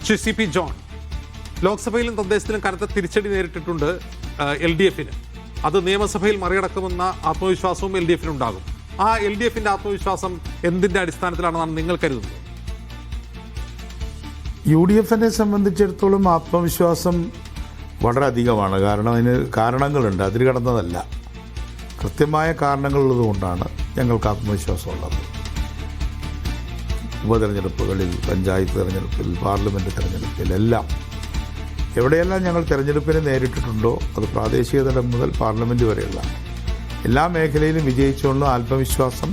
Shri C P John, ലോക്സഭയിലും തദ്ദേശത്തിലും കനത്ത തിരിച്ചടി നേരിട്ടിട്ടുണ്ട് LDF-ന്. അത് നിയമസഭയിൽ മറികടക്കുമെന്ന ആത്മവിശ്വാസവും LDF-നുണ്ടാകും. ആ LDF-ന്റെ ആത്മവിശ്വാസം എന്തിന്റെ അടിസ്ഥാനത്തിലാണെന്നാണ് നിങ്ങൾ കരുതുന്നത്? UDF-നെ സംബന്ധിച്ചിടത്തോളം ആത്മവിശ്വാസം വളരെ അധികമാണ്. കാരണം അതിന് കാരണങ്ങളുണ്ട്, അതിൽ കടന്നതല്ല. കൃത്യമായ കാരണങ്ങളുള്ളത് കൊണ്ടാണ് ഞങ്ങൾക്ക് ആത്മവിശ്വാസമുള്ളത്. ഉപതെരഞ്ഞെടുപ്പുകളിൽ, പഞ്ചായത്ത് തെരഞ്ഞെടുപ്പിൽ, പാർലമെൻറ്റ് തെരഞ്ഞെടുപ്പിലെല്ലാം എവിടെയെല്ലാം ഞങ്ങൾ തെരഞ്ഞെടുപ്പിനെ നേരിട്ടിട്ടുണ്ടോ, അത് പ്രാദേശിക തലം മുതൽ പാർലമെൻറ്റ് വരെയുള്ള എല്ലാ മേഖലയിലും വിജയിച്ചുകൊണ്ട് ആത്മവിശ്വാസം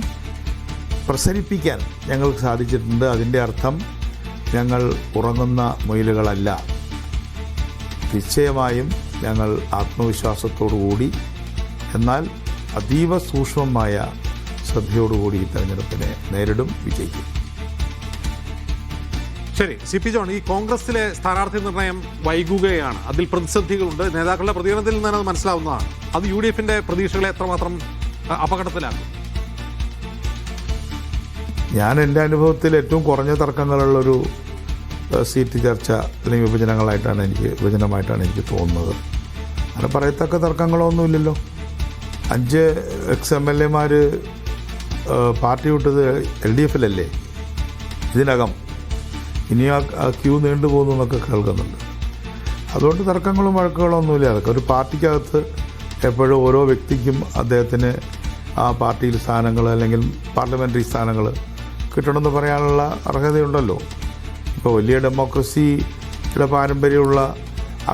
പ്രസരിപ്പിക്കാൻ ഞങ്ങൾക്ക് സാധിച്ചിട്ടുണ്ട്. അതിൻ്റെ അർത്ഥം ഞങ്ങൾ ഉറങ്ങുന്ന മുയലുകളല്ല. നിശ്ചയമായും ഞങ്ങൾ ആത്മവിശ്വാസത്തോടുകൂടി, എന്നാൽ അതീവ സൂക്ഷ്മമായ ശ്രദ്ധയോടുകൂടി ഈ തെരഞ്ഞെടുപ്പിനെ നേരിടും, വിജയിക്കും. ശരി, സി പി ജോൺ, ഈ കോൺഗ്രസിലെ സ്ഥാനാർത്ഥി നിർണയം വൈകുകയാണ്. അതിൽ പ്രതിസന്ധികളുണ്ട്. നേതാക്കളുടെ പ്രതികരണത്തിൽ നിന്നാണ് അത് മനസ്സിലാവുന്നതാണ്. അത് UDF-ന്റെ പ്രതീക്ഷകളെ എത്രമാത്രം അപകടത്തിലാക്കും? ഞാൻ എൻ്റെ അനുഭവത്തിൽ ഏറ്റവും കുറഞ്ഞ തർക്കങ്ങളുള്ളൊരു സീറ്റ് ചർച്ച അല്ലെങ്കിൽ വിഭജനമായിട്ടാണ് എനിക്ക് തോന്നുന്നത്. അങ്ങനെ പറയത്തക്ക തർക്കങ്ങളൊന്നുമില്ലല്ലോ. 5 ex-MLA-മാർ പാർട്ടി വിട്ടത് LDF-ലല്ലേ ഇതിനകം. ഇനി ആ ക്യൂ നീണ്ടു പോകുന്നു എന്നൊക്കെ കേൾക്കുന്നുണ്ട്. അതുകൊണ്ട് തർക്കങ്ങളും വഴക്കുകളും ഒന്നുമില്ല. അതൊക്കെ ഒരു പാർട്ടിക്കകത്ത് എപ്പോഴും ഓരോ വ്യക്തിക്കും അദ്ദേഹത്തിന് ആ പാർട്ടിയിൽ സ്ഥാനങ്ങൾ അല്ലെങ്കിൽ പാർലമെൻ്ററി സ്ഥാനങ്ങൾ കിട്ടണമെന്ന് പറയാനുള്ള അർഹതയുണ്ടല്ലോ. ഇപ്പോൾ വലിയ ഡെമോക്രസിയുടെ പാരമ്പര്യമുള്ള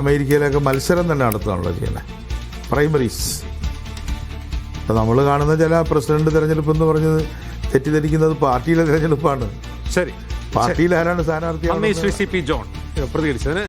അമേരിക്കയിലൊക്കെ മത്സരം തന്നെ നടത്തുകയാണല്ലോ ചെയ്യുന്നത്, പ്രൈമറീസ്. ഇപ്പോൾ നമ്മൾ കാണുന്ന ചില പ്രസിഡന്റ് തെരഞ്ഞെടുപ്പ് എന്ന് പറഞ്ഞത് തെറ്റിദ്ധരിക്കുന്നത് പാർട്ടിയിലെ തെരഞ്ഞെടുപ്പാണ്. ശരി, പാർട്ടിയിൽ ആരാണ് സ്ഥാനാർത്ഥി? Shri C P John പ്രതികരിച്ചതിന്